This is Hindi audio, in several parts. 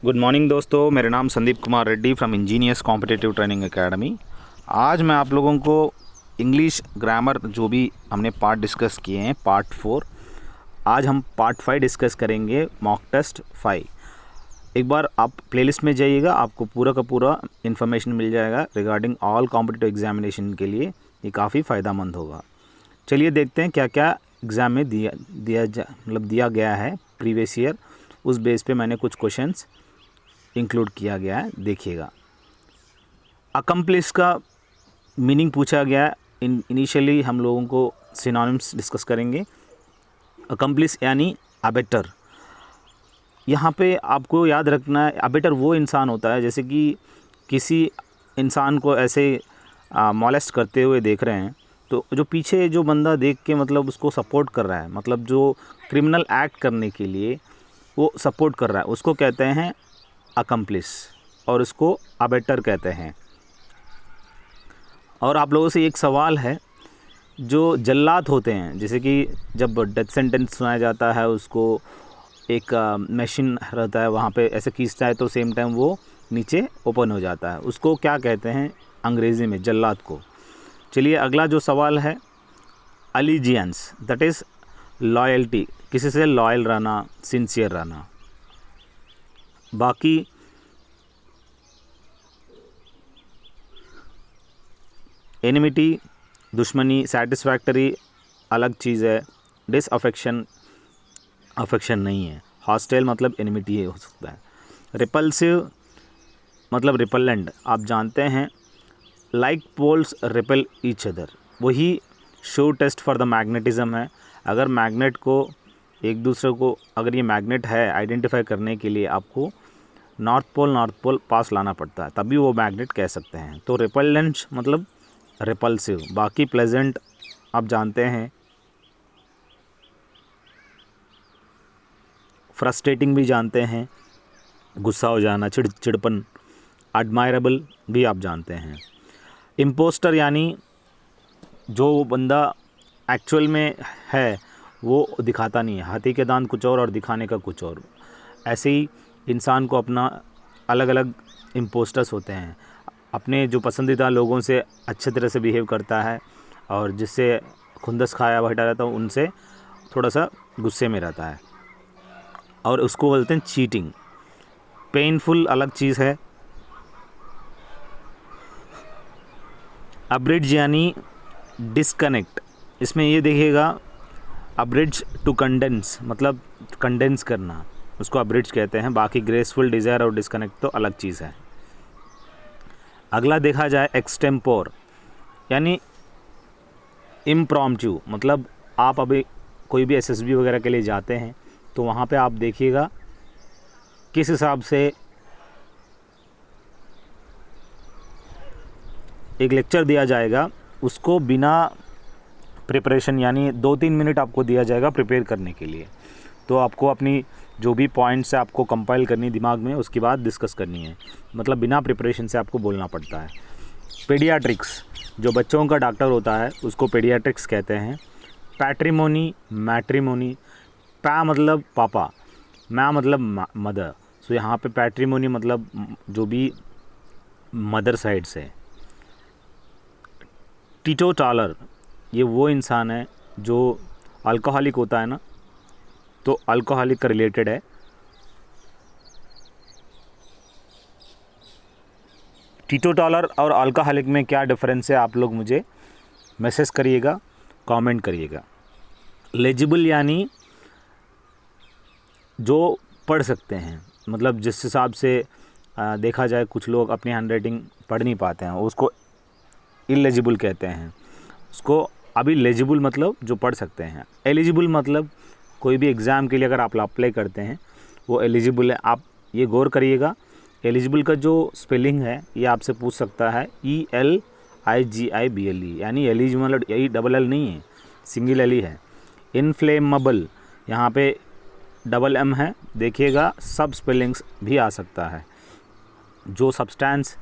गुड मॉर्निंग दोस्तों, मेरा नाम Sandeep Kumar Reddy from engineers competitive training academy. आज मैं आप लोगों को इंग्लिश ग्रामर जो भी हमने पार्ट डिस्कस किए हैं पार्ट 4, आज हम पार्ट 5 डिस्कस करेंगे, मॉक टेस्ट 5। एक बार आप प्लेलिस्ट में जाइएगा, आपको पूरा का पूरा इन्फॉर्मेशन मिल जाएगा रिगार्डिंग ऑल कॉम्पिटिटिव एग्जामिनेशन के लिए। ये काफ़ी फ़ायदेमंद होगा। चलिए देखते हैं क्या क्या एग्ज़ाम में दिया गया है प्रीवियस ईयर। उस बेस पे मैंने कुछ क्वेश्चंस इंक्लूड किया गया है, देखिएगा। अकम्प्लिश का मीनिंग पूछा गया है। इनिशियली हम लोगों को सिनोनिम्स डिस्कस करेंगे। अकम्प्लिश यानी अबेटर। यहाँ पे आपको याद रखना है, अबेटर वो इंसान होता है जैसे कि किसी इंसान को ऐसे मॉलेस्ट करते हुए देख रहे हैं, तो जो पीछे जो बंदा देख के मतलब उसको सपोर्ट कर रहा है, मतलब जो क्रिमिनल एक्ट करने के लिए वो सपोर्ट कर रहा है, उसको कहते हैं अकम्प्लिश, और इसको अबेटर कहते हैं। और आप लोगों से एक सवाल है, जो जल्लाद होते हैं, जैसे कि जब डेथ सेंटेंस सुनाया जाता है, उसको एक मशीन रहता है वहाँ पे ऐसे खींचता है तो सेम टाइम वो नीचे ओपन हो जाता है, उसको क्या कहते हैं अंग्रेज़ी में? जल्लाद को। चलिए अगला जो सवाल है, अलीजियंस दैट इज़ लॉयल्टी, किसी से लॉयल रहना, सिंसियर रहना। बाकी एनिमिटी, दुश्मनी, सेटिस्फैक्टरी अलग चीज़ है। डिसअफेक्शन अफेक्शन नहीं है। हॉस्टाइल मतलब एनिमिटी है, हो सकता है। रिपल्सिव मतलब रिपलेंट, आप जानते हैं। Like poles repel each other, वही show test for the magnetism है। अगर मैग्नेट को एक दूसरे को, अगर ये मैग्नेट है आइडेंटिफाई करने के लिए आपको नॉर्थ पोल पास लाना पड़ता है, तभी वो मैग्नेट कह सकते हैं। तो रिपलेंट मतलब रिपल्सिव। बाकी प्लेजेंट आप जानते हैं। फ्रस्ट्रेटिंग भी जानते हैं, गुस्सा हो जाना, चिड़चिड़पन। एडमायरेबल भी आप जानते हैं। इम्पोस्टर यानी जो बंदा एक्चुअल में है वो दिखाता नहीं है। हाथी के दांत कुछ और दिखाने का कुछ और। ऐसे ही इंसान को अपना अलग अलग इम्पोस्टर्स होते हैं। अपने जो पसंदीदा लोगों से अच्छे तरह से बिहेव करता है, और जिससे खुंदस खाया बैठा रहता है उनसे थोड़ा सा गुस्से में रहता है, और उसको बोलते हैं चीटिंग। पेनफुल अलग चीज़ है। अब्रिज यानी डिस्कनेक्ट, इसमें ये देखिएगा, अब्रिज टू कंडेंस मतलब कंडेंस करना, उसको अब्रिज कहते हैं। बाकी ग्रेसफुल, डिज़ायर और डिस्कनेक्ट तो अलग चीज़ है। अगला देखा जाए एक्सटेम्पोर यानी इम्प्रॉम्प्टू, मतलब आप अभी कोई भी एसएसबी वगैरह के लिए जाते हैं तो वहाँ पे आप देखिएगा किस हिसाब से एक लेक्चर दिया जाएगा, उसको बिना प्रिपरेशन यानी 2-3 मिनट आपको दिया जाएगा प्रिपेयर करने के लिए। तो आपको अपनी जो भी पॉइंट्स है आपको कंपाइल करनी दिमाग में, उसके बाद डिस्कस करनी है। मतलब बिना प्रिपरेशन से आपको बोलना पड़ता है। पेडियाट्रिक्स, जो बच्चों का डॉक्टर होता है उसको पेडियाट्रिक्स कहते हैं। पैट्रिमोनी, मैट्रिमोनी, पा मतलब पापा, मा मतलब मदर। सो यहाँ पे पैट्रिमोनी मतलब जो भी मदर साइड से। टीटोटालर, ये वो इंसान है जो अल्कोहलिक होता है ना, तो अल्कोहलिक का रिलेटेड है। टीटोटालर और अल्कोहलिक में क्या डिफरेंस है, आप लोग मुझे मैसेज करिएगा, कमेंट करिएगा। लेजिबल यानी जो पढ़ सकते हैं, मतलब जिस हिसाब से देखा जाए कुछ लोग अपनी हैंडराइटिंग पढ़ नहीं पाते हैं, उसको इलेजिबल कहते हैं। उसको अभी लेजिबल मतलब जो पढ़ सकते हैं। एलिजिबल मतलब कोई भी एग्ज़ाम के लिए अगर आप अप्लाई करते हैं वो एलिजिबल है। आप ये गौर करिएगा, एलिजिबल का जो स्पेलिंग है ये आपसे पूछ सकता है, ELIGIBLE, यानी एलिजिबल यही डबल एल नहीं है, सिंगल एल ही है। इनफ्लेमेबल, यहाँ पे डबल एम है, देखिएगा सब स्पेलिंग्स भी आ सकता है। जो सब्सटेंस,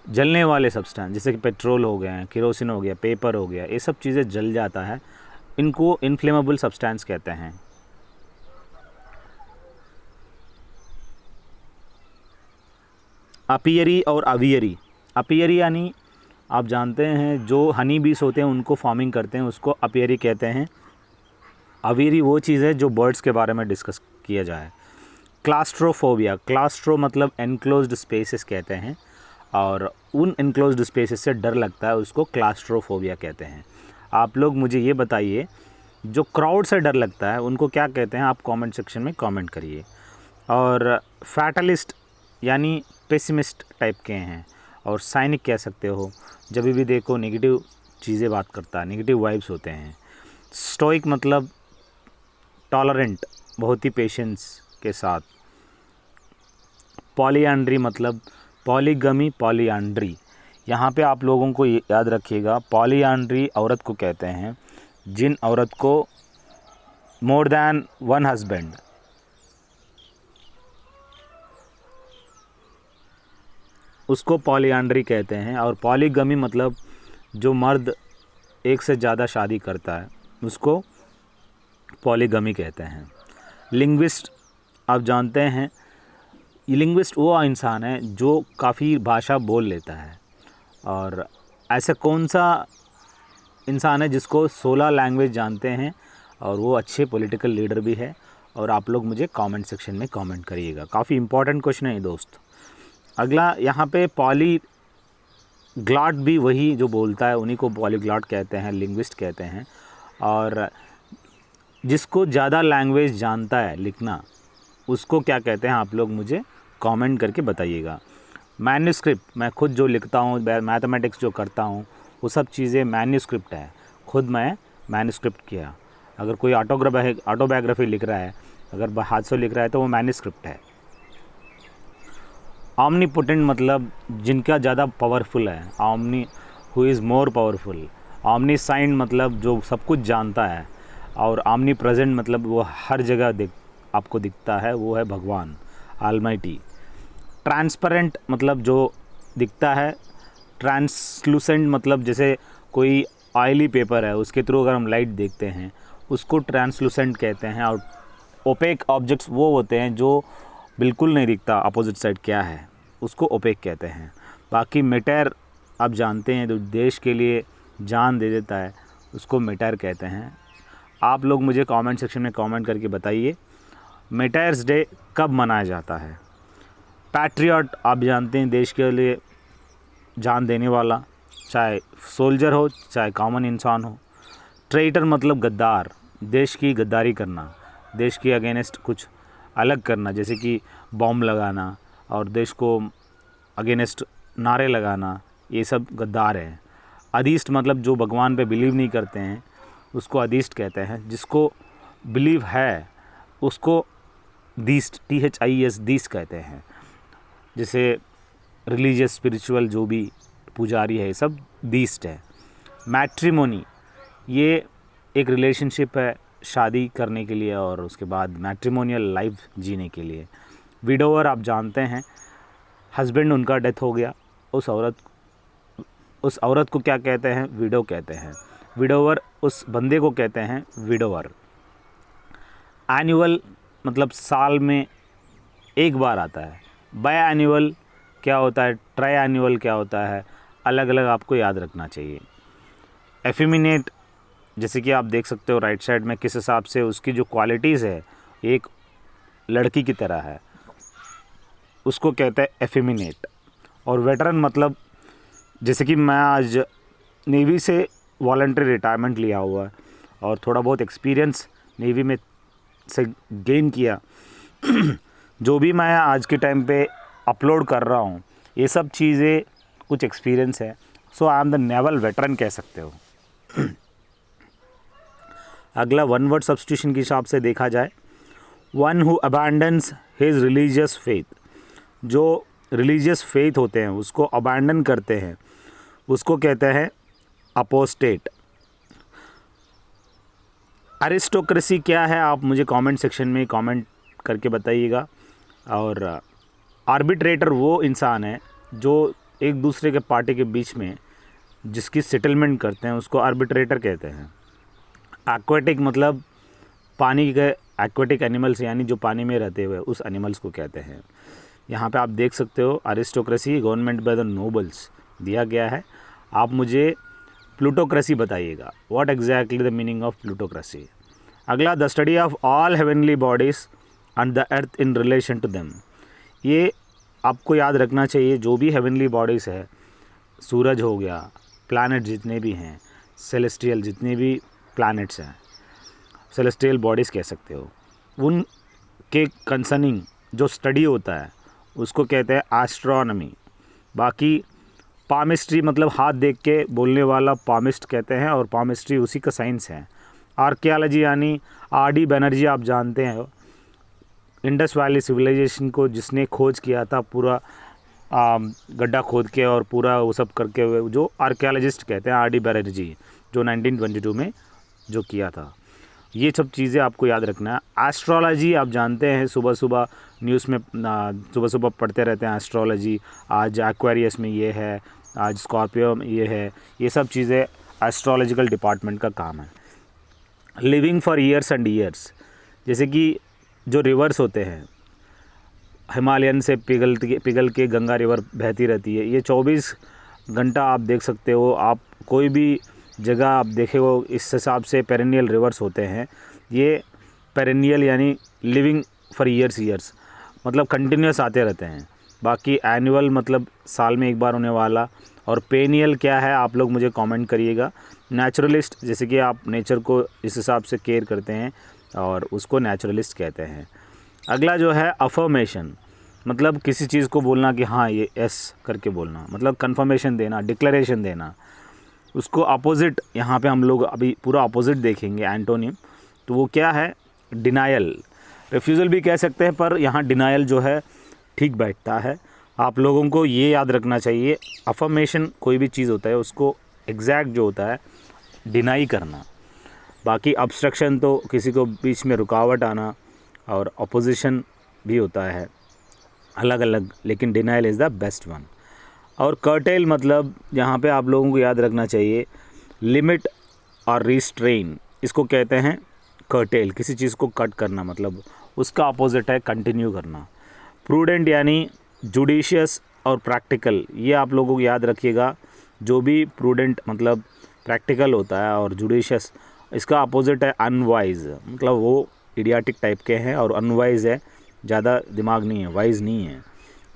जलने वाले सब्सटेंस, जैसे कि पेट्रोल हो गया, केरोसिन हो गया, पेपर हो गया, ये सब चीज़ें जल जाता है, इनको इनफ्लेमेबल सब्सटेंस कहते हैं। अपियरी और अवियरी। अपियरी यानी आप जानते हैं जो हनी बीस होते हैं उनको फार्मिंग करते हैं, उसको अपियरी कहते हैं। अवियरी वो चीज़ है जो बर्ड्स के बारे में डिस्कस किया जाए। क्लास्ट्रोफोबिया, क्लास्ट्रो मतलब एनक्लोज्ड स्पेसेस कहते हैं, और उन एनक्लोज्ड स्पेसेस से डर लगता है उसको क्लास्ट्रोफोबिया कहते हैं। आप लोग मुझे ये बताइए जो क्राउड से डर लगता है उनको क्या कहते हैं, आप कमेंट सेक्शन में कमेंट करिए। और फैटलिस्ट यानी पेसिमिस्ट टाइप के हैं, और साइनिक कह सकते हो, जब भी देखो नेगेटिव चीज़ें बात करता है, नेगेटिव वाइब्स होते हैं। स्टोइक मतलब टॉलरेंट, बहुत ही पेशेंस के साथ। पॉलीएंड्री मतलब पॉलीगमी, पॉलीएंड्री। यहाँ पे आप लोगों को याद रखिएगा, पॉलीएंड्री औरत को कहते हैं जिन औरत को मोर देन वन हस्बैंड, उसको पॉलीएंड्री कहते हैं। और पॉलीगमी मतलब जो मर्द एक से ज़्यादा शादी करता है उसको पॉलीगमी कहते हैं। लिंग्विस्ट, आप जानते हैं लिंग्विस्ट वो इंसान है जो काफ़ी भाषा बोल लेता है, और ऐसा कौन सा इंसान है जिसको 16 लैंग्वेज जानते हैं और वो अच्छे पॉलिटिकल लीडर भी है। और आप लोग मुझे कमेंट सेक्शन में कमेंट करिएगा, काफ़ी इंपॉर्टेंट क्वेश्चन है दोस्त। अगला यहाँ पे पॉलीग्लॉट भी वही जो बोलता है उन्हीं को पॉलीग्लॉट कहते हैं, लिंग्विस्ट कहते हैं। और जिसको ज़्यादा लैंग्वेज जानता है लिखना उसको क्या कहते हैं, आप लोग मुझे कमेंट करके बताइएगा। मैन्युस्क्रिप्ट, मैं खुद जो लिखता हूँ, मैथमेटिक्स जो करता हूँ, वो सब चीज़ें मैन्युस्क्रिप्ट है, खुद मैं मैन्युस्क्रिप्ट किया। अगर कोई ऑटोबायोग्राफी लिख रहा है, अगर हाथ से लिख रहा है तो वो मैन्युस्क्रिप्ट है। ऑमनीपोटेंट मतलब जिनका ज़्यादा पावरफुल है, omni who is more powerful. Omniscient मतलब जो सब कुछ जानता है, और ऑमनी प्रेजेंट मतलब वो हर जगह आपको दिखता है, वो है भगवान ऑलमाइटी। ट्रांसपेरेंट मतलब जो दिखता है। ट्रांसलूसेंट मतलब जैसे कोई ऑयली पेपर है उसके थ्रू अगर हम लाइट देखते हैं उसको ट्रांसलूसेंट कहते हैं। और ओपेक ऑब्जेक्ट्स वो होते हैं जो बिल्कुल नहीं दिखता अपोजिट साइड क्या है, उसको ओपेक कहते हैं। बाकी मेटर आप जानते हैं जो देश के लिए जान दे देता है उसको मेटर कहते हैं। आप लोग मुझे कमेंट सेक्शन में कमेंट करके बताइए मेटर्स डे कब मनाया जाता है। पैट्रियट, आप जानते हैं देश के लिए जान देने वाला, चाहे सोल्जर हो चाहे कॉमन इंसान हो। ट्रेटर मतलब गद्दार, देश की गद्दारी करना, देश के अगेंस्ट कुछ अलग करना, जैसे कि बॉम्ब लगाना और देश को अगेंस्ट नारे लगाना, ये सब गद्दार है। अधीस्ट मतलब जो भगवान पे बिलीव नहीं करते हैं उसको अधीस्ट कहते हैं। जिसको बिलीव है उसको दीस्ट, THIES, दीस्ट कहते हैं। जैसे रिलीजियस स्पिरिचुअल जो भी पुजारी है सब दीस्ट है। मैट्रिमोनी ये एक रिलेशनशिप है शादी करने के लिए और उसके बाद मैट्रिमोनियल लाइफ जीने के लिए। विडोवर, आप जानते हैं हस्बैंड उनका डेथ हो गया, उस औरत को क्या कहते हैं, विडो कहते हैं। विडोवर उस बंदे को कहते हैं विडोवर। एनुअल मतलब साल में एक बार आता है। बाय एनुअल क्या होता है, ट्राई एनुअल क्या होता है, अलग अलग आपको याद रखना चाहिए। एफिमिनेट, जैसे कि आप देख सकते हो राइट साइड में किस हिसाब से उसकी जो क्वालिटीज़ है एक लड़की की तरह है, उसको कहते हैं एफिमिनेट। और वेटरन मतलब जैसे कि मैं आज नेवी से वॉलंटरी रिटायरमेंट लिया हुआ है और थोड़ा बहुत एक्सपीरियंस नेवी में से गेन किया जो भी मैं आज के टाइम पे अपलोड कर रहा हूँ ये सब चीज़ें कुछ एक्सपीरियंस है। So I am the naval veteran कह सकते हो। अगला वन वर्ड सब्स्टिट्यूशन के हिसाब से देखा जाए, one who abandons his religious faith, जो रिलीजियस फेथ होते हैं उसको अबैंडन करते हैं उसको कहते हैं अपोस्टेट। अरिस्टोक्रेसी क्या है आप मुझे कमेंट सेक्शन में कमेंट करके बताइएगा। और आर्बिट्रेटर वो इंसान है जो एक दूसरे के पार्टी के बीच में जिसकी सेटलमेंट करते हैं उसको आर्बिट्रेटर कहते हैं। एक्वेटिक मतलब पानी के एक्वेटिक एनिमल्स यानी जो पानी में रहते हुए उस एनिमल्स को कहते हैं। यहाँ पे आप देख सकते हो aristocracy government by the nobles दिया गया है। आप मुझे प्लूटोक्रेसी बताइएगा, what exactly the meaning of plutocracy. अगला, the study of all heavenly bodies and the earth in relation to them. ये आपको याद रखना चाहिए, जो भी हेवनली बॉडीज़ है, सूरज हो गया, प्लैनेट जितने भी हैं, सेलेस्टियल जितने भी प्लैनेट्स हैं, सेलेस्टियल बॉडीज़ कह सकते हो, उनके कंसर्निंग जो स्टडी होता है उसको कहते हैं एस्ट्रोनॉमी। बाकी पामिस्ट्री मतलब हाथ देख के बोलने वाला पामिस्ट कहते हैं, और पामिस्ट्री उसी का साइंस है। आर्कियोलॉजी यानी आर.डी. बनर्जी आप जानते हैं, इंडस वैली सिविलाइजेशन को जिसने खोज किया था, पूरा गड्ढा खोद के और पूरा वो सब करके हुए, जो आर्कियोलॉजिस्ट कहते हैं आर.डी. बनर्जी, जो 1922 में जो किया था। ये सब चीज़ें आपको याद रखना है। एस्ट्रोलॉजी आप जानते हैं, सुबह सुबह न्यूज़ में सुबह सुबह पढ़ते रहते हैं एस्ट्रोलॉजी। आज एक्वेरियस में ये है, आज स्कॉर्पियो में ये है, ये सब चीज़ें एस्ट्रोलॉजिकल डिपार्टमेंट का काम है। Living for years and years, जैसे कि जो रिवर्स होते हैं, हिमालयन से पिघल के गंगा रिवर बहती रहती है, ये 24 घंटा आप देख सकते हो। आप कोई भी जगह आप देखे हो, इस हिसाब से पेरेनियल रिवर्स होते हैं। ये पेरेनियल यानी लिविंग फॉर ईयर्स मतलब कंटिन्यूस आते रहते हैं। बाकी एनुअल मतलब साल में एक बार होने वाला। और पेनियल क्या है, आप लोग मुझे कमेंट करिएगा। नेचुरलिस्ट, जैसे कि आप नेचर को इस हिसाब से केयर करते हैं और उसको नेचुरलिस्ट कहते हैं। अगला जो है अफर्मेशन, मतलब किसी चीज़ को बोलना कि हाँ ये एस करके बोलना, मतलब कन्फर्मेशन देना, डिक्लेरेशन देना। उसको अपोजिट यहाँ पे हम लोग अभी पूरा अपोजिट देखेंगे, एंटोनिम। तो वो क्या है, डिनायल। रिफ्यूज़ल भी कह सकते हैं, पर यहाँ डिनायल जो है ठीक बैठता है। आप लोगों को ये याद रखना चाहिए, अफर्मेशन कोई भी चीज़ होता है उसको एग्जैक्ट जो होता है डिनाई करना। बाकी ऑब्स्ट्रक्शन तो किसी को बीच में रुकावट आना, और अपोजिशन भी होता है अलग अलग, लेकिन denial is the best one. और कर्टेल मतलब यहाँ पे आप लोगों को याद रखना चाहिए, लिमिट और रिस्ट्रेन, इसको कहते हैं कर्टेल। किसी चीज़ को कट करना मतलब उसका अपोजिट है कंटिन्यू करना। प्रूडेंट यानी जुडिशियस और प्रैक्टिकल, ये आप लोगों को याद रखिएगा। जो भी प्रूडेंट मतलब प्रैक्टिकल होता है, और जुडिशियस इसका अपोजिट है अनवाइज, मतलब वो इडियाटिक टाइप के हैं, और अनवाइज है ज़्यादा दिमाग नहीं है, वाइज नहीं है।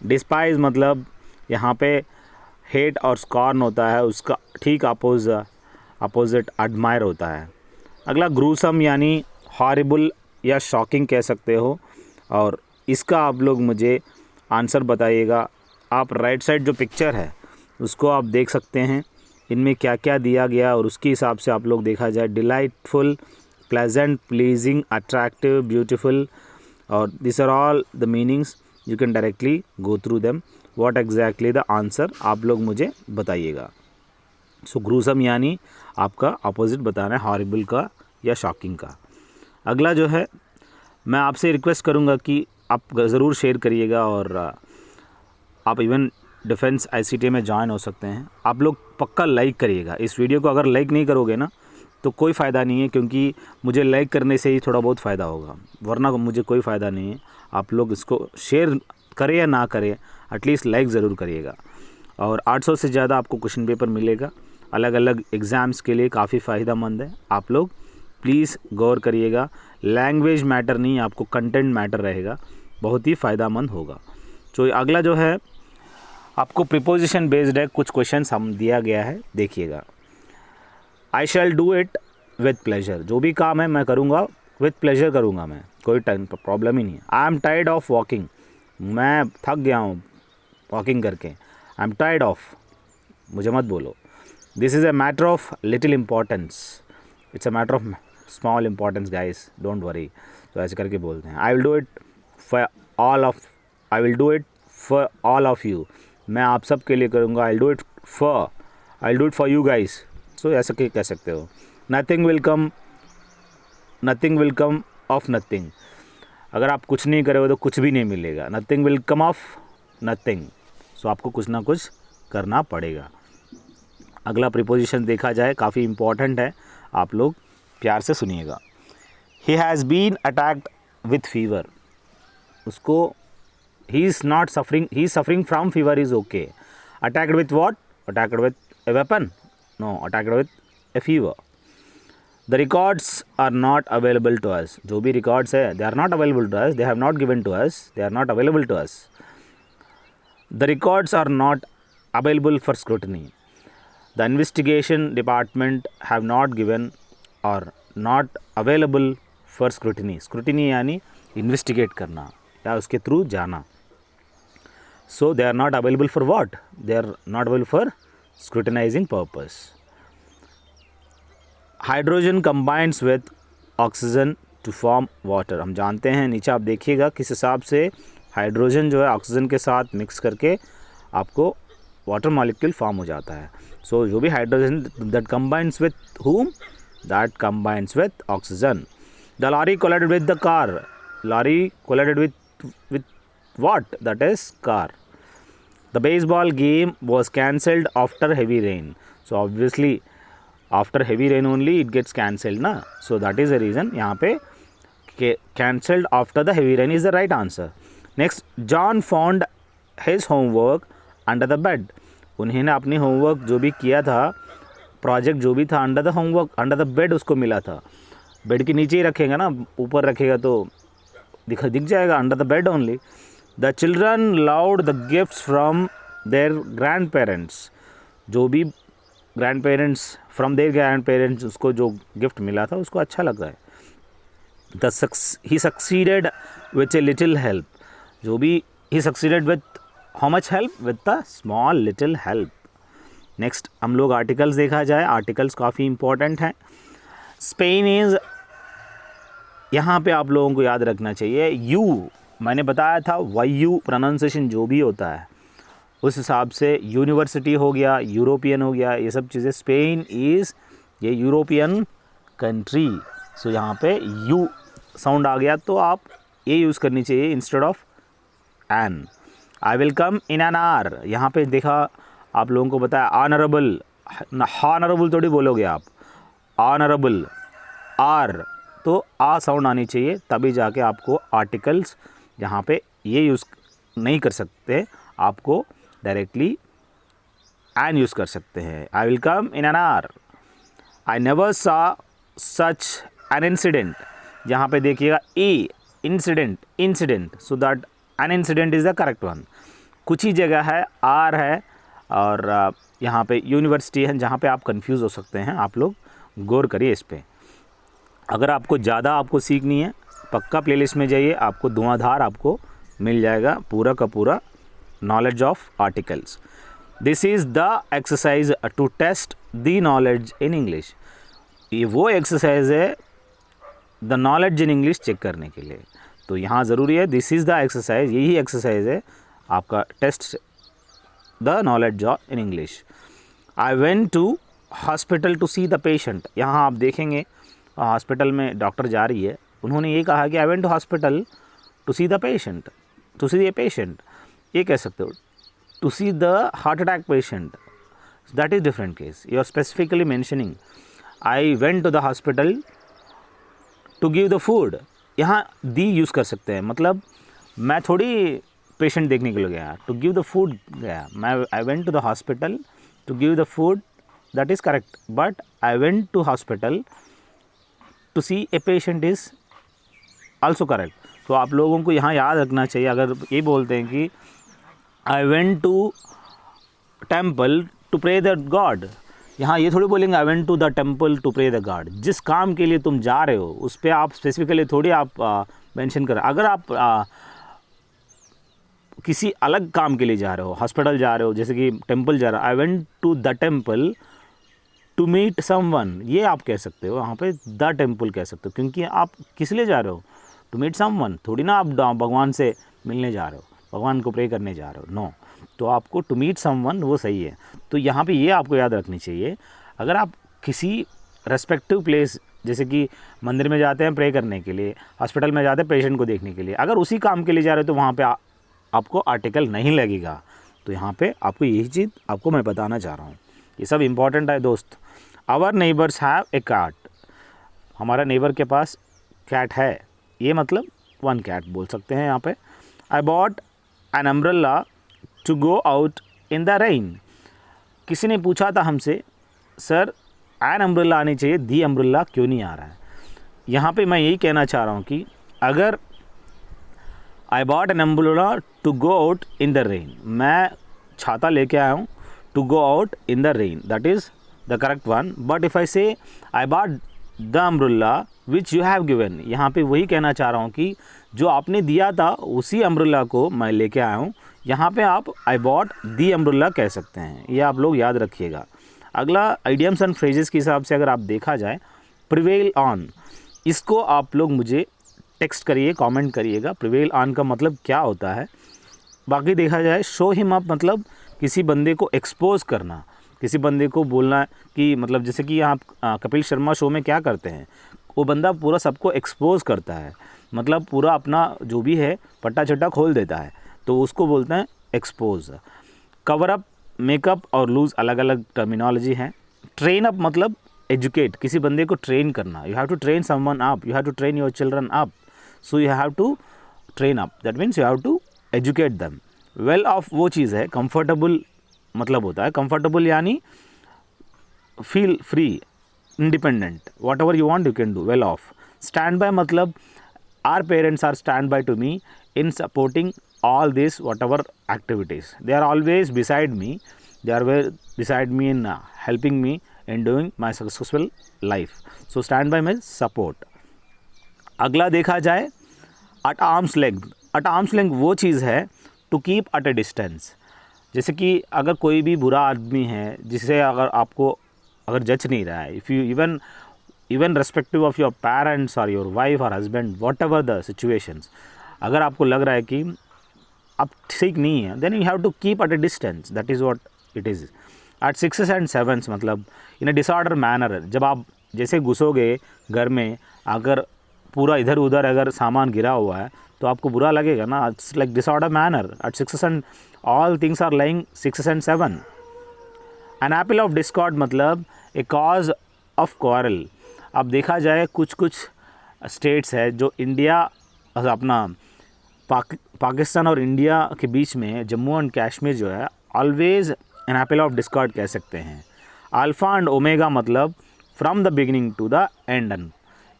डिस्पाइज मतलब यहाँ पे हेट और स्कॉर्न होता है, उसका ठीक अपोजिट एडमायर होता है। अगला ग्रूसम यानी हॉरिबल या शॉकिंग कह सकते हो, और इसका आप लोग मुझे आंसर बताइएगा। आप राइट साइड जो पिक्चर है उसको आप देख सकते हैं, इनमें क्या क्या दिया गया, और उसके हिसाब से आप लोग देखा जाए। Delightful, pleasant, pleasing, attractive, beautiful, और this are all the meanings, you can directly go through them. What exactly the answer आप लोग मुझे बताइएगा। सो ग्रूसम यानी आपका अपोजिट बताना है, हॉरिबल का या शॉकिंग का। अगला जो है, मैं आपसे रिक्वेस्ट करूँगा कि आप ज़रूर शेयर करिएगा, और आप इवन डिफेंस ICT में ज्वाइन हो सकते हैं। आप लोग पक्का लाइक करिएगा इस वीडियो को। अगर लाइक नहीं करोगे ना तो कोई फ़ायदा नहीं है, क्योंकि मुझे लाइक करने से ही थोड़ा बहुत फ़ायदा होगा, वरना मुझे कोई फ़ायदा नहीं है। आप लोग इसको शेयर करें या ना करें, एटलीस्ट लाइक ज़रूर करिएगा। और 800 से ज़्यादा आपको क्वेश्चन पेपर मिलेगा, अलग अलग एग्ज़ाम्स के लिए काफ़ी फ़ायदेमंद है। आप लोग प्लीज़ गौर करिएगा। लैंग्वेज मैटर नहीं, आपको कंटेंट मैटर रहेगा, बहुत ही फ़ायदेमंद होगा। तो अगला जो है आपको प्रीपोजिशन बेस्ड है, कुछ क्वेश्चंस हम दिया गया है, देखिएगा। I shall do it with pleasure, जो भी काम है मैं करूँगा विथ प्लेजर करूँगा, मैं कोई टाइम प्रॉब्लम ही नहीं है। I am tired of walking, मैं थक गया हूँ वॉकिंग करके। आई एम टायर्ड ऑफ, मुझे मत बोलो। This is a matter of little importance, it's a matter of small importance guys, don't worry. तो ऐसे करके बोलते हैं। I will do it for all of you, मैं आप सब के लिए करूँगा। I will do it for you guys, so ऐसा कह सकते हो। Nothing will come of nothing, अगर आप कुछ नहीं करोगे तो कुछ भी नहीं मिलेगा। Nothing will come of nothing, so आपको कुछ ना कुछ करना पड़ेगा। अगला प्रीपोजिशन देखा जाए, काफ़ी इम्पॉर्टेंट है, आप लोग प्यार से सुनिएगा। He has been attacked with fever, उसको he is not suffering, he is suffering from fever is okay. Attacked with what? Attacked with a weapon? No, attacked with a fever. The records are not available to us. जो भी records है, they are not available to us, they have not given to us, they are not available to us. The records are not available for scrutiny. The investigation department have not given or not available for scrutiny. Scrutiny यानी investigate करना या उसके थ्रू जाना. So they are not available for what? They are not available for scrutinizing purpose. Hydrogen combines with oxygen to form water. हम जानते हैं, नीचे आप देखिएगा किस हिसाब से हाइड्रोजन जो है ऑक्सीजन के साथ मिक्स करके आपको वाटर मॉलिक्यूल फॉर्म हो जाता है. सो जो भी hydrogen that combines with whom? That combines with oxygen. The lorry collided with the car. Lorry collided with what? That is car. The baseball game was cancelled after heavy rain. So obviously after heavy rain only it gets cancelled ना. So that is the reason यहाँ पे cancelled after the heavy rain is the right answer. Next, John found his homework under the bed. उन्होंने अपनी होमवर्क जो भी किया था, प्रोजेक्ट जो भी था under the homework under the bed उसको मिला था. बेड के नीचे ही रखेगा ना, ऊपर रखेगा तो दिख जाएगा under the bed only. The children loud the gifts from their grandparents. जो भी grandparents from their grandparents उसको जो गिफ्ट मिला था उसको अच्छा लग रहा है. He succeeded with a little help. जो भी he succeeded with how much help? With the small little help. Next हम लोग आर्टिकल्स देखा जाए. आर्टिकल्स काफ़ी इंपॉर्टेंट हैं. स्पेन इज़, यहाँ पे आप लोगों को याद रखना चाहिए यू, मैंने बताया था वाई यू प्रोनाउंसिएशन जो भी होता है उस हिसाब से यूनिवर्सिटी हो गया, यूरोपियन हो गया, ये सब चीज़ें. स्पेन इज़ ये यूरोपियन कंट्री. सो यहाँ पे यू साउंड आ गया तो आप ये यूज़ करनी चाहिए instead of an. I will come in an hour. यहाँ पे देखा आप लोगों को बताया ऑनरेबल, हॉनरेबल थोड़ी बोलोगे आप, ऑनरेबल आर तो आ साउंड आनी चाहिए तभी जाके आपको आर्टिकल्स यहाँ पे ये यूज़ नहीं कर सकते, आपको डायरेक्टली एन यूज़ कर सकते हैं. I will come in an hour. I never saw such an incident. यहाँ पे देखिएगा a incident, incident, so that an incident is the correct one. कुछ ही जगह है आर है और यहाँ पे यूनिवर्सिटी है जहाँ पे आप कंफ्यूज हो सकते हैं. आप लोग गौर करिए इस पे. अगर आपको ज़्यादा आपको सीखनी है पक्का प्लेलिस्ट में जाइए, आपको धुआंधार आपको मिल जाएगा पूरा का पूरा knowledge of articles. This is the exercise to test the knowledge in English. ये वो एक्सरसाइज है the knowledge in English check करने के लिए. तो यहाँ ज़रूरी है दिस इज़ द एक्सरसाइज, यही एक्सरसाइज है आपका test the knowledge in English. I went to hospital to see the patient. यहाँ आप देखेंगे हॉस्पिटल में डॉक्टर जा रही है, उन्होंने ये कहा कि I went to hospital to see the patient, to see a patient. ये कह सकते हो to see the heart attack patient, that is different case. You are specifically mentioning I went to the hospital to give the food. यहाँ दी यूज़ कर सकते हैं, मतलब मैं थोड़ी पेशेंट देखने के लिए गया, टू गिव द फूड गया. मैं I went to the hospital to give the food, that is correct. But I went to hospital to see a patient is also correct. तो आप लोगों को यहाँ याद रखना चाहिए. अगर ये बोलते हैं कि I went to temple to pray the god, यहाँ ये थोड़ी बोलेंगे I went to the temple to pray the god. जिस काम के लिए तुम जा रहे हो उस पर आप स्पेसिफिकली थोड़ी आप मेंशन करें. अगर आप किसी अलग काम के लिए जा रहे हो, हॉस्पिटल जा रहे हो, जैसे कि टेम्पल जा रहा है, I went to the temple to meet someone, ये आप कह सकते हो. वहाँ पे द टेम्पल कह सकते हो क्योंकि आप किस लिए जा रहे हो, टू मीट समवन. थोड़ी ना आप भगवान से मिलने जा रहे हो, भगवान को प्रे करने जा रहे हो, नो. तो आपको टू मीट समवन वो सही है. तो यहाँ पे ये आपको याद रखनी चाहिए. अगर आप किसी रेस्पेक्टिव प्लेस जैसे कि मंदिर में जाते हैं प्रे करने के लिए, हॉस्पिटल में जाते हैं पेशेंट को देखने के लिए, अगर उसी काम के लिए जा रहे हो तो वहाँ पे आपको आर्टिकल नहीं लगेगा. तो यहाँ पे आपको यही चीज़ आपको मैं बताना चाह रहा हूँ. ये सब इम्पॉर्टेंट है दोस्त. Our neighbours have a cat. हमारा नेबर के पास कैट है, ये मतलब वन कैट बोल सकते हैं यहाँ पे. I bought an umbrella to go out in the rain. किसी ने पूछा था हमसे, सर एन अम्ब्रेला आनी चाहिए, दी अम्ब्रेला क्यों नहीं आ रहा है। यहाँ पे मैं यही कहना चाह रहा हूँ कि अगर I bought an umbrella to go out in the rain, मैं छाता लेके आया हूँ to go out in the rain, that is the correct one. But if I say I bought the umbrella which you have given, यहाँ पे वही कहना चाह रहा हूँ कि जो आपने दिया था उसी अम्ब्रेला को मैं लेके आया हूँ। यहाँ पे आप आई बॉट दी अम्ब्रेला कह सकते हैं, ये आप लोग याद रखिएगा। अगला आइडियम्स एंड फ्रेजेस के हिसाब से अगर आप देखा जाए, प्रिवेल ऑन, इसको आप लोग मुझे टेक्स्ट करिए, कमेंट करिएगा, प्रिवेल ऑन का मतलब क्या होता है। बाकी देखा जाए, शो हिम अप मतलब किसी बंदे को एक्सपोज करना, किसी बंदे को बोलना कि मतलब जैसे कि आप कपिल शर्मा शो में क्या करते हैं, वो बंदा पूरा सबको एक्सपोज करता है, मतलब पूरा अपना जो भी है पट्टा चट्टा खोल देता है, तो उसको बोलते हैं एक्सपोज। कवर अप, मेकअप और लूज़ अलग अलग टर्मिनोलॉजी है। ट्रेन अप मतलब एजुकेट, किसी बंदे को ट्रेन करना, you have to train someone up, you have to train your children up, so you have to train up, that means you have to educate them. Well off वो चीज़ है, कंफर्टेबल मतलब होता है, कंफर्टेबल यानी feel free, independent, whatever you want you can do. Well off. Stand by मतलब our parents are stand by to me in supporting all this whatever activities, they are always beside me, they are beside me in helping me in doing my successful life, so stand by means support। अगला देखा जाए, at arm's length, at arm's length वो चीज़ है to keep at a distance। जैसे कि अगर कोई भी बुरा आदमी है जिसे अगर आपको अगर जज नहीं रहा है, if you even respective of your parents or your wife or husband, whatever the situations, अगर आपको लग रहा है कि आप ठीक नहीं है, then you have to keep at a distance, that is what it is. At sixes and sevens मतलब इन अ डिसऑर्डर मैनर, जब आप जैसे घुसोगे घर में, अगर पूरा इधर उधर अगर सामान गिरा हुआ है तो आपको बुरा लगेगा ना, it's like disorder manner. At sixes and all things are lying sixes and seven. An apple of discord मतलब ए कॉज ऑफ क्वारल। अब देखा जाए कुछ स्टेट्स है जो इंडिया अपना पाकिस्तान और इंडिया के बीच में, जम्मू एंड कश्मीर जो है, always an apple of discord कह सकते हैं। अल्फ़ा एंड ओमेगा मतलब from the beginning to the end,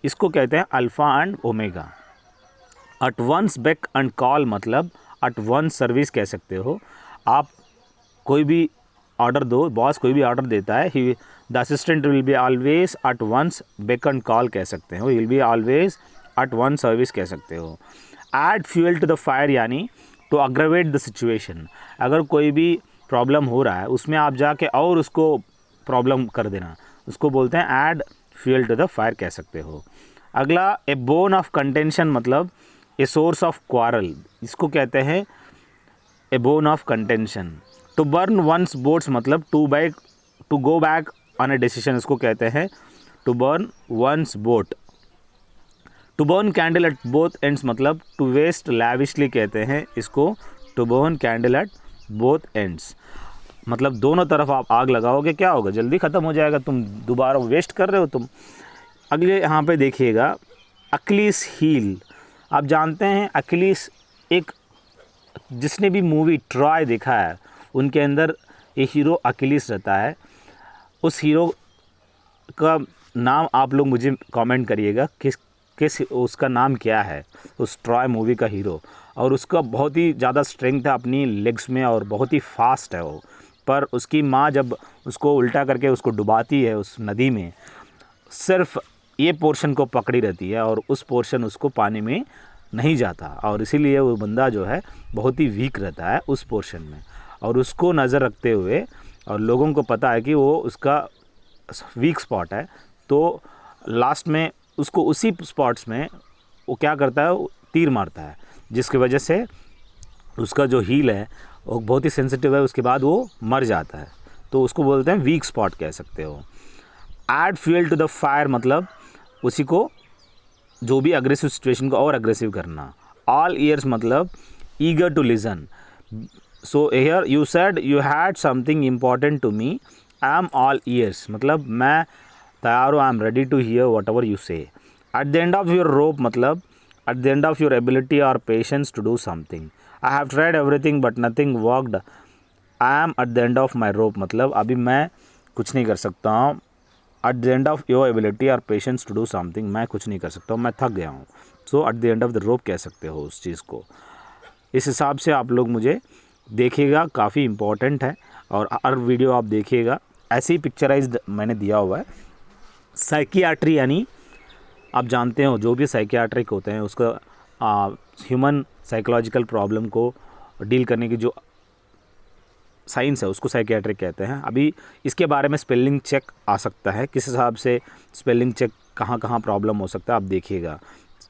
इसको कहते हैं alpha and omega. At once bake and call मतलब एट वंस सर्विस कह सकते हो। आप कोई भी ऑर्डर दो, बॉस कोई भी ऑर्डर देता है, he the assistant will be always at once bake and call कह सकते हो, will be always at one service कह सकते हो। Add fuel to the fire यानी टू अग्रवेट द सिचुएशन, अगर कोई भी प्रॉब्लम हो रहा है उसमें आप जाके और उसको प्रॉब्लम कर देना, उसको बोलते हैं add fuel to the fire कह सकते हो। अगला ए बोन ऑफ कंटेंशन मतलब ए सोर्स ऑफ क्वारल, इसको कहते हैं a bone of contention. To burn one's boats मतलब to go back on a decision, इसको कहते हैं to burn one's boat. To burn candle at both ends मतलब टू वेस्ट लैविशली कहते हैं इसको, to burn candle at both ends मतलब दोनों तरफ आप आग लगाओगे क्या होगा, जल्दी ख़त्म हो जाएगा, तुम दोबारा वेस्ट कर रहे हो तुम। अगले यहाँ पे देखिएगा, अक्लीस हील। आप जानते हैं अक्लीस, एक जिसने भी मूवी ट्रॉय देखा है उनके अंदर एक हीरो अक्लीस रहता है। उस हीरो का नाम आप लोग मुझे कमेंट करिएगा किस उसका नाम क्या है, उस ट्रॉय मूवी का हीरो। और उसका बहुत ही ज़्यादा स्ट्रेंथ है अपनी लेग्स में और बहुत ही फास्ट है वो। पर उसकी माँ जब उसको उल्टा करके उसको डुबाती है उस नदी में, सिर्फ ये पोर्शन को पकड़ी रहती है और उस पोर्शन उसको पानी में नहीं जाता, और इसीलिए वो बंदा जो है बहुत ही वीक रहता है उस पोर्शन में। और उसको नज़र रखते हुए और लोगों को पता है कि वो उसका वीक स्पॉट है, तो लास्ट में उसको उसी स्पॉट्स में वो क्या करता है, वो तीर मारता है, जिसकी वजह से उसका जो हील है वो बहुत ही सेंसिटिव है, उसके बाद वो मर जाता है, तो उसको बोलते हैं वीक स्पॉट कह सकते हो। Add fuel to the fire मतलब उसी को जो भी अग्रेसिव सिचुएशन को और अग्रेसिव करना। ऑल ईयर्स मतलब eager to listen. So here you said you had something important to me, I am all ears मतलब मैं तैयार हूँ, I am ready to hear whatever you say. At the end of your rope मतलब at the end of your ability और patience to do something. I have tried everything but nothing worked, I am at the end of my रोप, मतलब अभी मैं कुछ नहीं कर सकता हूँ। Eight the end of your ability और पेशेंस टू डू समथिंग, मैं कुछ नहीं कर सकता हूँ, मैं थक गया हूँ। So at the end of the rope कह सकते हो उस चीज़ को। इस हिसाब से आप लोग मुझे देखिएगा, काफ़ी इम्पॉर्टेंट है। और हर वीडियो आप देखिएगा, ऐसे ही पिक्चराइज्ड मैंने दिया हुआ है। साइकियाट्री यानी आप जानते हो जो भी साइकियाट्रिक होते हैं उसका ह्यूमन साइकोलॉजिकल प्रॉब्लम को डील करने की जो साइंस है उसको साइकियाट्रिक कहते हैं। अभी इसके बारे में स्पेलिंग चेक आ सकता है, किस हिसाब से स्पेलिंग चेक कहाँ कहाँ प्रॉब्लम हो सकता है आप देखिएगा।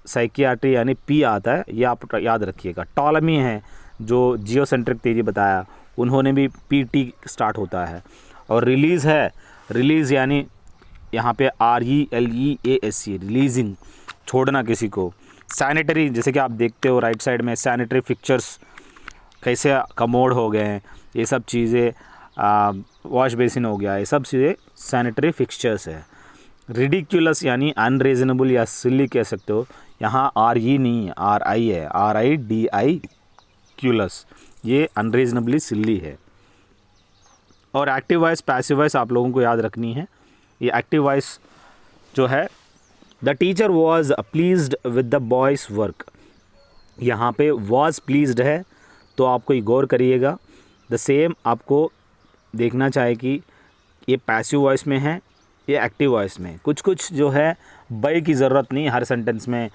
साइकियाट्री यानी पी आता है, ये आप याद रखिएगा। टॉलमी है जो जियोसेंट्रिक थ्योरी बताया, उन्होंने भी पीटी स्टार्ट होता है। और रिलीज़ है, रिलीज़ यानी यहाँ पे RELEASE, रिलीजिंग, छोड़ना किसी को। सैनिटरी, जैसे कि आप देखते हो राइट साइड में सैनिटरी फिक्चर्स कैसे कमोड हो गए हैं, ये सब चीज़ें, वॉश बेसिन हो गया, ये सब चीज़ें सैनिटरी फिक्चर्स है। रिडिक्यूलस यानी अनरीजनेबल या सिली कह सकते हो, यहाँ RE नहीं RI है, RIDICULUS, ये अनरीजनेबली सिली है। और एक्टिव वॉइस पैसिव वॉइस आप लोगों को याद रखनी है। ये एक्टिव वॉइस जो है, the teacher was pleased with the boys work, यहाँ पे वॉज प्लीज्ड है तो आपको ये गौर करिएगा। द सेम आपको देखना चाहिए कि ये पैसिव वॉइस में है, ये एक्टिव वॉइस में। कुछ कुछ जो है बाय की ज़रूरत नहीं, हर सेंटेंस में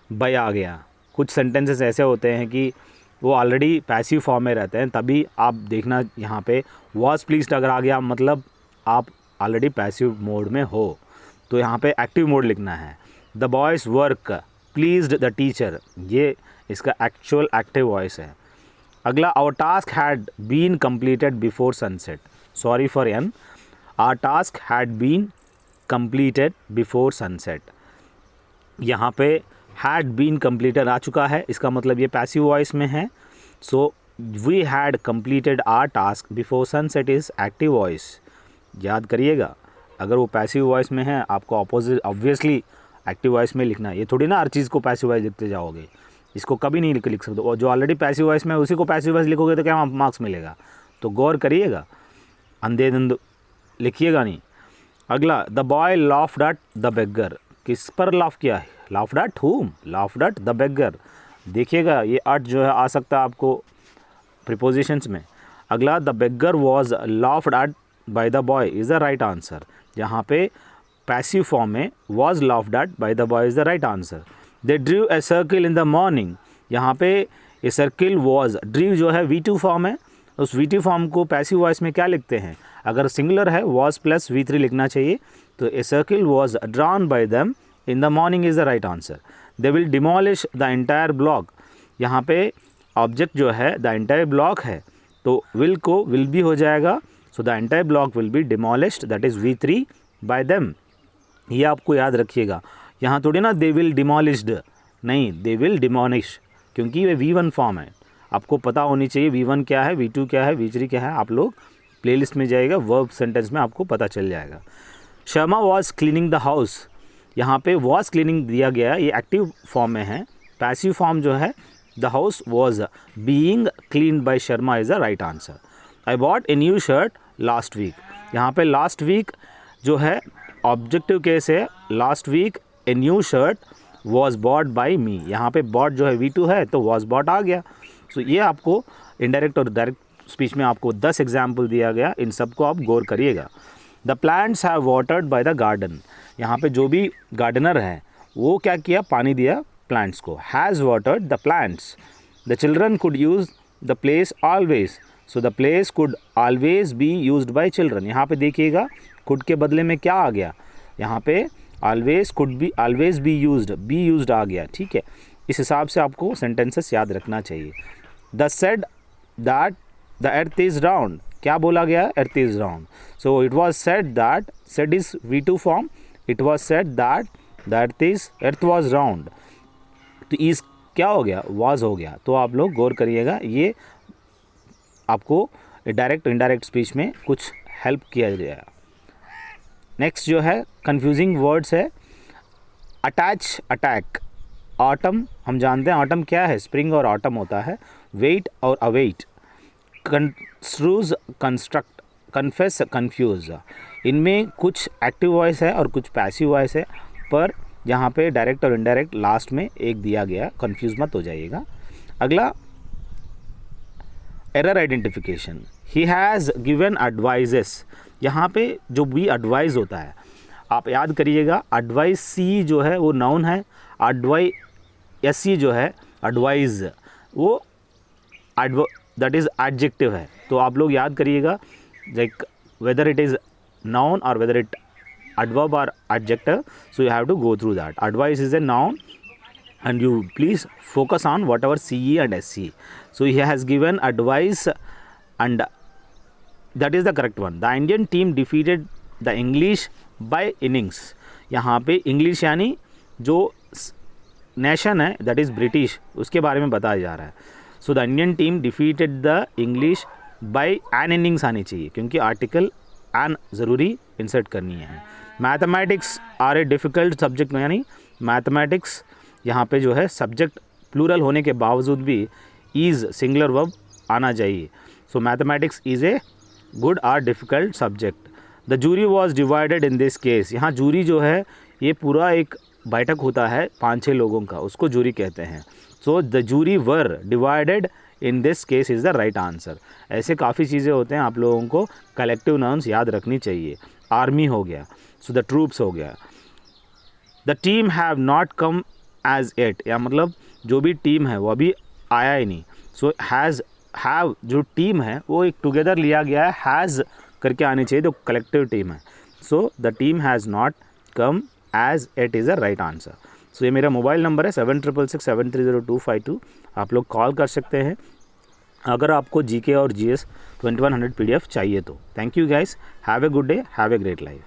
बाय आ गया। कुछ सेंटेंसेस ऐसे होते हैं कि वो ऑलरेडी पैसिव फॉर्म में रहते हैं, तभी आप देखना यहाँ पे वॉज प्लीज्ड अगर आ गया मतलब आप ऑलरेडी पैसिव मोड में हो, तो यहाँ पे एक्टिव मोड लिखना है। The boys work pleased the teacher, ये इसका एक्चुअल एक्टिव वॉइस है। अगला, our task had been completed before sunset, sorry for an, our task had been completed before sunset, यहाँ पे हैड बीन कंप्लीटेड आ चुका है, इसका मतलब ये पैसिव वॉइस में है। So we had completed our task before sunset is active voice, याद करिएगा। अगर वो पैसिव वॉइस में है आपको ऑपोजिट ऑब्वियसली एक्टिव वॉइस में लिखना है। ये थोड़ी ना हर चीज़ को पैसिव वॉइस लिखते जाओगे, इसको कभी नहीं लिख सकते। और जो ऑलरेडी पैसिव वॉइस में है उसी को पैसिव वॉइस लिखोगे तो क्या मार्क्स मिलेगा, तो गौर करिएगा, अंधेधुंध लिखिएगा नहीं। अगला, the boy laughed at the beggar, किस पर लाफ किया है, लाफ्ड एट हुम, लाफ्ड एट द बेगर, देखिएगा ये एट जो है आ सकता है आपको प्रीपोजिशंस में। अगला, the beggar was laughed eight by the boy is the right answer, यहाँ पे पैसिव फॉर्म में was laughed eight by the boy is the right answer. They ड्रीव a circle in the morning, यहाँ पे ए सर्किल वॉज, ड्रीव जो है V2 फॉर्म है, उस V2 फॉर्म को पैसिव वॉइस में क्या लिखते हैं, अगर सिंगुलर है वॉज प्लस V3 लिखना चाहिए, तो a circle was drawn by them in the morning is the right answer. They will demolish the entire block, यहाँ पे ऑब्जेक्ट जो है द एंटायर ब्लॉक है, तो विल को विल भी हो जाएगा, so the entire block will be demolished, that is V3 bye them, ये आपको याद रखिएगा। यहाँ थोड़ी ना दे विल डिमोलिश्ड, नहीं, दे विल डिमोलिश, क्योंकि ये V1 फॉर्म है, आपको पता होनी चाहिए V1 क्या है, V2 क्या है, V3 क्या है, आप लोग प्लेलिस्ट में जाइएगा, वर्ब सेंटेंस में आपको पता चल जाएगा। Sharma was cleaning the house, यहाँ पे वॉज क्लीनिंग दिया गया है, ये एक्टिव फॉर्म में है। पैसिव फॉर्म जो है the house was being cleaned by Sharma is the right answer. I bought a new shirt last week, यहाँ पे लास्ट वीक जो है ऑब्जेक्टिव केस है, last week a new shirt was bought by me, यहाँ पे बॉट जो है V2 है तो वॉज बॉट आ गया। सो ये आपको इनडायरेक्ट और डायरेक्ट स्पीच में आपको 10 एग्जाम्पल दिया गया, इन सबको आप गौर करिएगा। The plants have watered by the garden, यहाँ पे जो भी गार्डनर है वो क्या किया, पानी दिया प्लांट्स को। Has watered the plants, the children could use the place always, so the place could always be used by children, यहाँ पे देखिएगा कुड के बदले में क्या आ गया, यहाँ पे always could be always be used आ गया, ठीक है। इस हिसाब से आपको सेंटेंसेस याद रखना चाहिए। The said that the earth is round, क्या बोला गया, earth is round, so it was said that, said is V2 form, it was said that the earth was round, तो इज़ क्या हो गया, वॉज हो गया। तो आप लोग गौर करिएगा, ये आपको डायरेक्ट इनडायरेक्ट स्पीच में कुछ हेल्प किया जाएगा। नेक्स्ट जो है कंफ्यूजिंग वर्ड्स है, अटैच, अटैक, ऑटम, हम जानते हैं ऑटम क्या है, स्प्रिंग और ऑटम होता है। वेट और अवेट, कंस्ट्रूज, कंस्ट्रक्ट, कन्फेस, कन्फ्यूज, इनमें कुछ एक्टिव वॉइस है और कुछ पैसिव वॉइस है, पर यहाँ पे डायरेक्ट और इनडायरेक्ट लास्ट में एक दिया गया, कंफ्यूज मत हो जाइएगा। अगला error identification, he has given advises, यहाँ पे जो भी एडवाइस होता है आप याद करिएगा, एडवाइस सी जो है वो नाउन है, एडवाइस एस सी जो है एडवाइज वो दैट इज़ एडजेक्टिव है। तो आप लोग याद करिएगा, like whether it is noun or whether it adverb or adjective, so you have to go through that. Advice is a noun and you please focus on whatever CE and SC. So he has given advice and that is the correct one. The Indian team defeated the English by innings. यहाँ पे इंग्लिश यानी जो नेशन है दैट इज़ ब्रिटिश, उसके बारे में बताया जा रहा है। So the Indian team defeated the English by an innings आनी चाहिए, क्योंकि आर्टिकल एन ज़रूरी इंसर्ट करनी है। Mathematics are a difficult subject, यानी मैथमेटिक्स यहाँ पे जो है सब्जेक्ट प्लूरल होने के बावजूद भी इज़ सिंगुलर वर्ब आना चाहिए। So mathematics is a good or difficult subject. The jury was divided in this case, यहाँ जूरी जो है ये पूरा एक बैठक होता है 5-6 लोगों का, उसको जूरी कहते हैं। So the jury were divided in this case is the right answer. ऐसे काफ़ी चीज़ें होते हैं, आप लोगों को कलेक्टिव नाउन्स याद रखनी चाहिए। आर्मी हो गया, सो द ट्रूप्स हो गया। The team have not come as yet, या मतलब जो भी टीम है वो अभी आया ही नहीं। सो हैव जो टीम है वो एक टुगेदर लिया गया है, हैज़ करके आनी चाहिए, तो कलेक्टिव टीम है। So the team has not come as yet is the right answer. सो ये मेरा मोबाइल नंबर है 7666730252, आप लोग कॉल कर सकते हैं अगर आपको जीके और जीएस 2100 PDF चाहिए तो। Thank you guys, have a good day, have a great life.